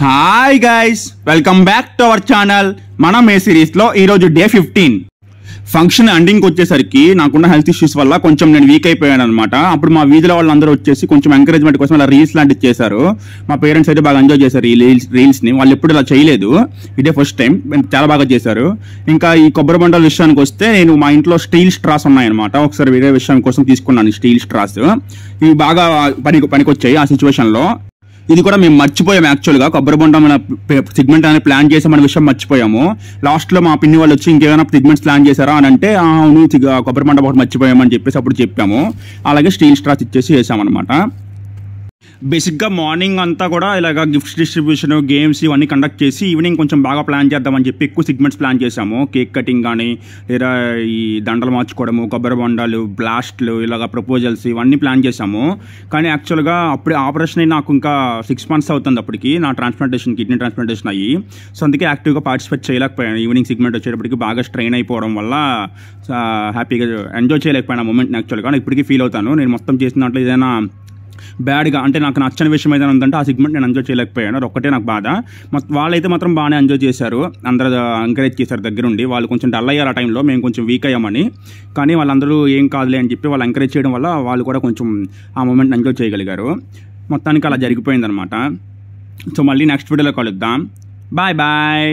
Hi guys, welcome back to our channel. మనం ఏ సిరీస్లో ఈరోజు డే 15 ఫంక్షన్ ఎండింగ్కి వచ్చేసరికి నాకున్న హెల్త్ ఇష్యూస్ వల్ల కొంచెం నేను వీక్ అయిపోయాను అనమాట. అప్పుడు మా వీధిలో వాళ్ళందరూ వచ్చేసి కొంచెం ఎంకరేజ్మెంట్ కోసం ఇలా రీల్స్ లాంటివి చేశారు. మా పేరెంట్స్ అయితే బాగా ఎంజాయ్ చేశారు ఈ రీల్స్ని. వాళ్ళు ఎప్పుడు ఇలా చేయలేదు, ఇదే ఫస్ట్ టైం, చాలా బాగా చేశారు. ఇంకా ఈ కొబ్బరి బండల విషయానికి వస్తే నేను మా ఇంట్లో స్టీల్ స్ట్రాస్ ఉన్నాయన్నమాట. ఒకసారి వేరే విషయం కోసం తీసుకున్నాను స్టీల్ స్ట్రాస్. ఇవి బాగా పనికొచ్చాయి ఆ సిచ్యువేషన్లో. ఇది కూడా మేము మర్చిపోయాము యాక్చువల్గా. కొబ్బరి బొండ మన సిగ్మెంట్ అనేది ప్లాన్ చేసి మన విషయం మర్చిపోయాము. లాస్ట్లో మా పిన్ని వాళ్ళు వచ్చి ఇంకేమైనా సిగ్మెంట్స్ ప్లాన్ చేశారా అని అంటే అవును కొబ్బరి బొండ ఒకటి మర్చిపోయామని చెప్పేసి అప్పుడు చెప్పాము. అలాగే స్టీల్ స్ట్రాస్ ఇచ్చేసి వేసామన్నమాట. బేసిక్గా మార్నింగ్ అంతా కూడా ఇలాగ గిఫ్ట్స్ డిస్ట్రిబ్యూషన్, గేమ్స్ ఇవన్నీ కండక్ట్ చేసి ఈవినింగ్ కొంచెం బాగా ప్లాన్ చేద్దామని చెప్పి ఎక్కువ సిగ్మెంట్స్ ప్లాన్ చేసాము. కేక్ కటింగ్ కానీ, లేదా ఈ దండలు మార్చుకోవడము, కొబ్బరి బొండాలు, బ్లాస్ట్లు, ఇలాగ ప్రపోజల్స్ ఇవన్నీ ప్లాన్ చేసాము. కానీ యాక్చువల్గా అప్పుడే ఆపరేషన్ అయ్యి నాకు ఇంకా 6 months అవుతుంది అప్పటికి నా కిడ్నీ ట్రాన్స్ప్లాంటేషన్ అయ్యి. సో అందుకే యాక్టివ్గా పార్టిసిపేట్ చేయలేకపోయాను. ఈవినింగ్ సిగ్మెంట్ వచ్చేటప్పటికి బాగా స్ట్రెయిన్ అయిపోవడం వల్ల హ్యాపీగా ఎంజాయ్ చేయలేకపోయాను ఆ మూమెంట్ని. యాక్చువల్గా ఇప్పటికీ ఫీల్ అవుతాను, నేను మొత్తం చేసిన దాంట్లో ఏదైనా బ్యాడ్గా అంటే నాకు నచ్చని విషయం ఏదైనా ఉందంటే ఆ సిగ్మెంట్ నేను ఎంజాయ్ చేయలేకపోయాను. ఒక్కటే నాకు బాధ. వాళ్ళైతే మాత్రం బాగానే ఎంజాయ్ చేశారు, అందరూ ఎంకరేజ్ చేశారు దగ్గరుండి. వాళ్ళు కొంచెం డల్ అయ్యారు ఆ టైంలో, మేము కొంచెం వీక్ అయ్యామని. కానీ వాళ్ళందరూ ఏం కాదులే అని చెప్పి వాళ్ళు ఎంకరేజ్ చేయడం వల్ల వాళ్ళు కూడా కొంచెం ఆ మూమెంట్ ఎంజాయ్ చేయగలిగారు. మొత్తానికి అలా జరిగిపోయిందనమాట. సో మళ్ళీ నెక్స్ట్ వీడియోలో కలుద్దాం. Bye bye.